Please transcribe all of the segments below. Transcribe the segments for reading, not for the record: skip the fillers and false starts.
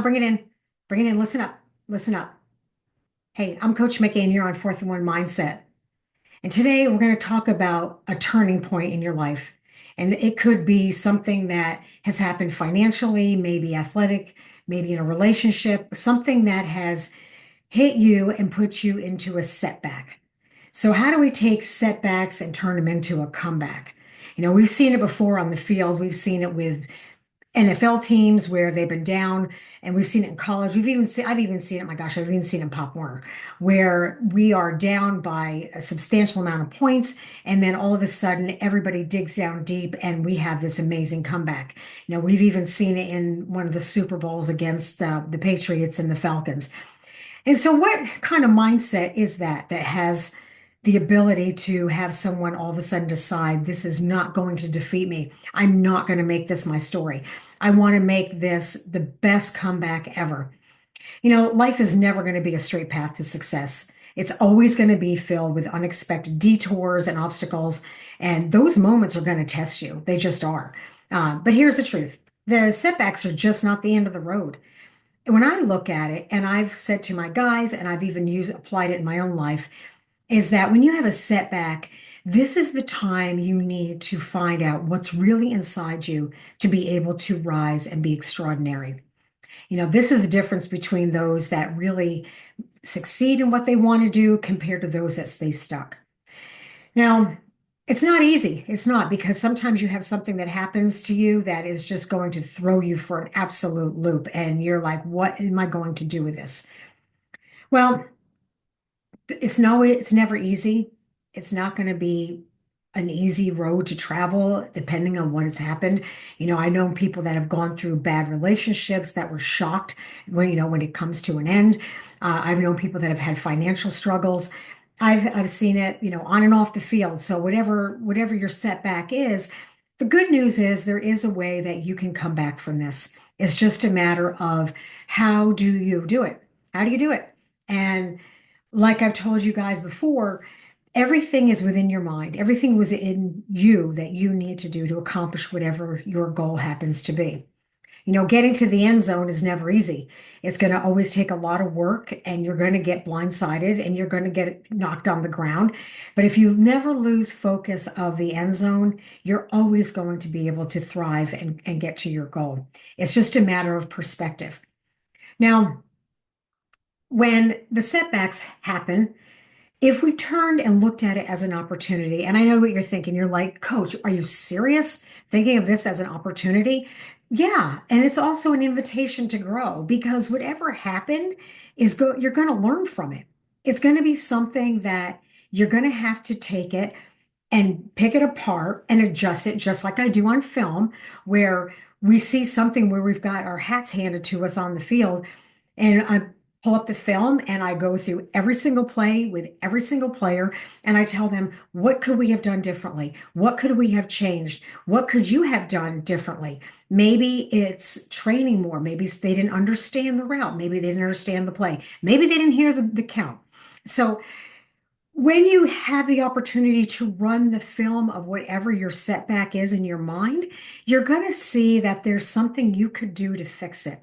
Bring it in. Bring it in. Listen up. Listen up. Hey, I'm Coach Mikki, and you're on Fourth and One Mindset. And today we're going to talk about a turning point in your life. And it could be something that has happened financially, maybe athletic, maybe in a relationship, something that has hit you and put you into a setback. So, how do we take setbacks and turn them into a comeback? We've seen it before on the field. We've seen it with NFL teams where they've been down, and we've seen it in college. I've even seen it, my gosh, I've even seen it in Pop Warner, where we are down by a substantial amount of points, and then all of a sudden everybody digs down deep and we have this amazing comeback. We've even seen it in one of the Super Bowls against the Patriots and the Falcons. And so, what kind of mindset is that has the ability to have someone all of a sudden decide this is not going to defeat me? I'm not going to make this my story. I want to make this the best comeback ever. Life is never going to be a straight path to success. It's always going to be filled with unexpected detours and obstacles, and those moments are going to test you. They just are. But here's the truth: the setbacks are just not the end of the road. When I look at it, and I've said to my guys, and I've even applied it in my own life, is that when you have a setback, this is the time you need to find out what's really inside you to be able to rise and be extraordinary. This is the difference between those that really succeed in what they want to do compared to those that stay stuck. Now, it's not easy. It's not, because sometimes you have something that happens to you that is just going to throw you for an absolute loop. And you're like, what am I going to do with this? Well, it's never easy. It's not going to be an easy road to travel, depending on what has happened. I know people that have gone through bad relationships that were shocked when it comes to an end. I've known people that have had financial struggles. I've seen it, on and off the field. So whatever your setback is, the good news is there is a way that you can come back from this. It's just a matter of how do you do it? How do you do it? And like I've told you guys before, everything is within your mind. Everything was in you that you need to do to accomplish whatever your goal happens to be. Getting to the end zone is never easy. It's going to always take a lot of work, and you're going to get blindsided and you're going to get knocked on the ground. But if you never lose focus of the end zone, you're always going to be able to thrive and get to your goal. It's just a matter of perspective. Now, when the setbacks happen, if we turned and looked at it as an opportunity, and I know what you're thinking, you're like, Coach, are you serious? Thinking of this as an opportunity? Yeah. And it's also an invitation to grow, because whatever happened you're going to learn from it. It's going to be something that you're going to have to take it and pick it apart and adjust it, just like I do on film, where we see something where we've got our hats handed to us on the field. And I pull up the film and I go through every single play with every single player, and I tell them, what could we have done differently? What could we have changed? What could you have done differently? Maybe it's training more. Maybe they didn't understand the route. Maybe they didn't understand the play. Maybe they didn't hear the count. So when you have the opportunity to run the film of whatever your setback is in your mind, you're going to see that there's something you could do to fix it.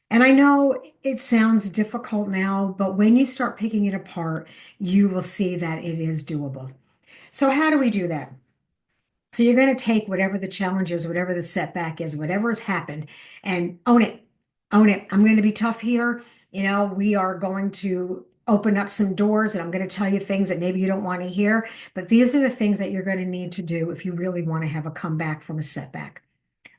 And I know it sounds difficult now, but when you start picking it apart, you will see that it is doable. So, how do we do that? So, you're going to take whatever the challenge is, whatever the setback is, whatever has happened, and own it. Own it. I'm going to be tough here. We are going to open up some doors, and I'm going to tell you things that maybe you don't want to hear. But these are the things that you're going to need to do if you really want to have a comeback from a setback.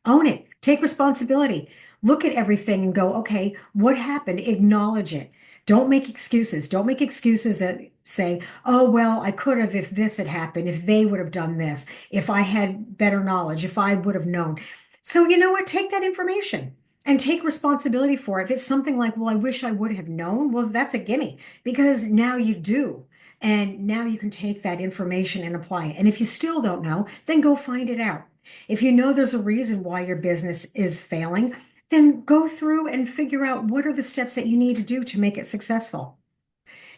Own it. Take responsibility. Look at everything and go, okay, what happened? Acknowledge it. Don't make excuses. Don't make excuses that say, oh, well, I could have if this had happened, if they would have done this, if I had better knowledge, if I would have known. So, you know what? Take that information and take responsibility for it. If it's something like, well, I wish I would have known, well, that's a gimme, because now you do. And now you can take that information and apply it. And if you still don't know, then go find it out. If you know there's a reason why your business is failing, then go through and figure out what are the steps that you need to do to make it successful.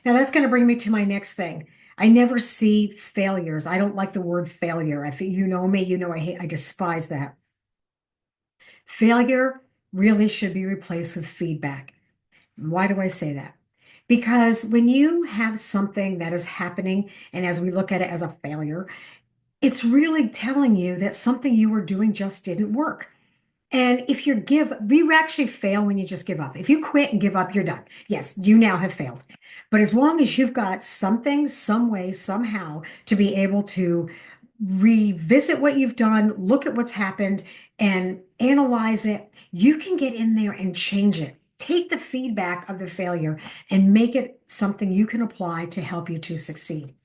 Now, that's going to bring me to my next thing. I never see failures. I don't like the word failure. You know me, I despise that. Failure really should be replaced with feedback. Why do I say that? Because when you have something that is happening, and as we look at it as a failure, it's really telling you that something you were doing just didn't work. And if you actually fail when you just give up. If you quit and give up, you're done. Yes, you now have failed. But as long as you've got something, some way, somehow to be able to revisit what you've done, look at what's happened, and analyze it, you can get in there and change it. Take the feedback of the failure and make it something you can apply to help you to succeed.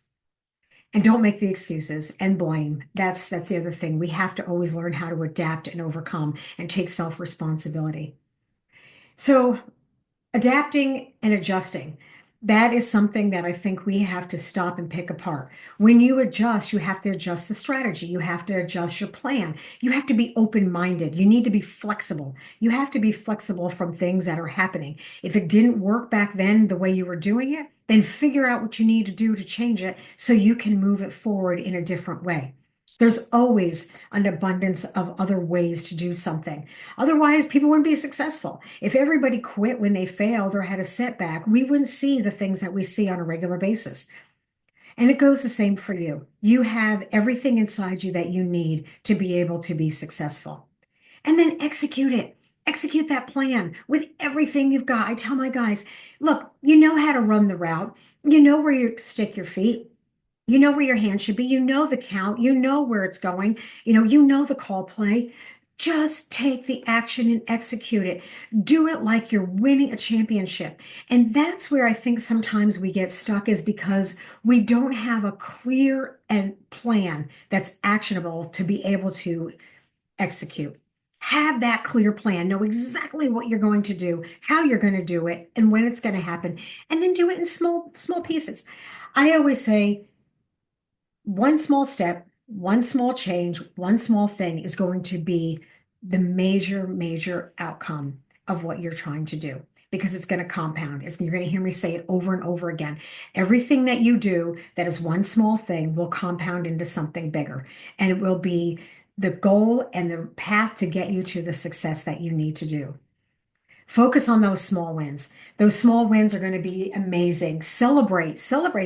And don't make the excuses and blame. That's the other thing. We have to always learn how to adapt and overcome and take self-responsibility. So adapting and adjusting, that is something that I think we have to stop and pick apart. When you adjust, you have to adjust the strategy. You have to adjust your plan. You have to be open-minded. You need to be flexible. You have to be flexible from things that are happening. If it didn't work back then the way you were doing it, then figure out what you need to do to change it so you can move it forward in a different way. There's always an abundance of other ways to do something. Otherwise, people wouldn't be successful. If everybody quit when they failed or had a setback, we wouldn't see the things that we see on a regular basis. And it goes the same for you. You have everything inside you that you need to be able to be successful. And then execute it. Execute that plan with everything you've got. I tell my guys, look, you know how to run the route. You know where you stick your feet. You know where your hand should be. You know the count. You know where it's going. You know the call play. Just take the action and execute it. Do it like you're winning a championship. And that's where I think sometimes we get stuck is because we don't have a clear and plan that's actionable to be able to execute. Have that clear plan. Know exactly what you're going to do, how you're going to do it, and when it's going to happen, and then do it in small pieces. I always say one small step, one small change, one small thing is going to be the major outcome of what you're trying to do because it's going to compound. You're going to hear me say it over and over again. Everything that you do that is one small thing will compound into something bigger, and it will be the goal and the path to get you to the success that you need to do. Focus on those small wins. Those small wins are going to be amazing. Celebrate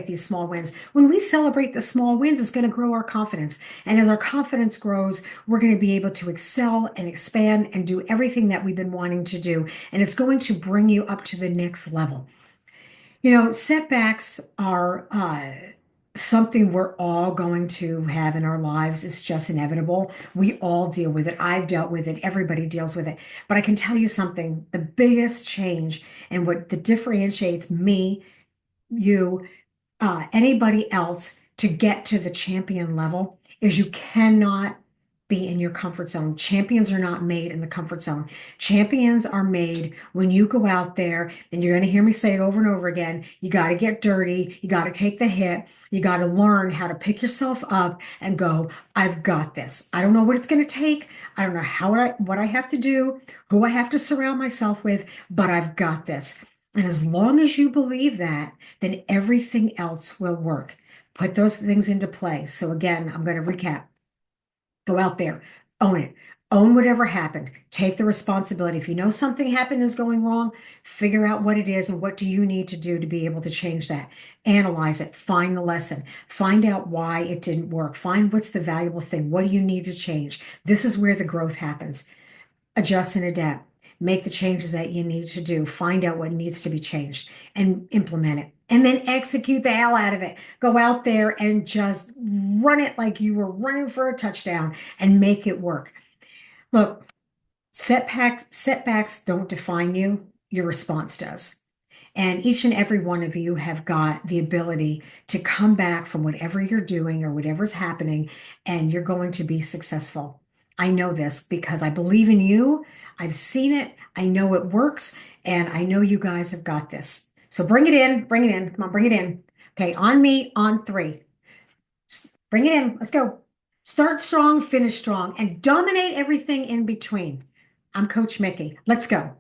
these small wins. When we celebrate the small wins, it's going to grow our confidence. And as our confidence grows, we're going to be able to excel and expand and do everything that we've been wanting to do. And it's going to bring you up to the next level. Setbacks are something we're all going to have in our lives. It's just inevitable. We all deal with it. I've dealt with it. Everybody deals with it. But I can tell you something, the biggest change and what that differentiates me, you, anybody else to get to the champion level is you cannot be in your comfort zone. Champions are not made in the comfort zone. Champions are made when you go out there, and you're going to hear me say it over and over again. You got to get dirty. You got to take the hit. You got to learn how to pick yourself up and go, I've got this. I don't know what it's going to take. I don't know what I have to do, who I have to surround myself with, but I've got this. And as long as you believe that, then everything else will work. Put those things into play. So again, I'm going to recap. Go out there, own it. Own whatever happened. Take the responsibility. If you know something happened is going wrong, figure out what it is and what do you need to do to be able to change that. Analyze it. Find the lesson. Find out why it didn't work. Find what's the valuable thing. What do you need to change? This is where the growth happens. Adjust and adapt. Make the changes that you need to do. Find out what needs to be changed and implement it. And then execute the hell out of it. Go out there and just run it like you were running for a touchdown and make it work. Look, setbacks don't define you. Your response does. And each and every one of you have got the ability to come back from whatever you're doing or whatever's happening, and you're going to be successful. I know this because I believe in you. I've seen it. I know it works, and I know you guys have got this. So bring it in, bring it in. Come on, bring it in. Okay, on me, on three. Bring it in. Let's go. Start strong, finish strong, and dominate everything in between. I'm Coach Mikki. Let's go.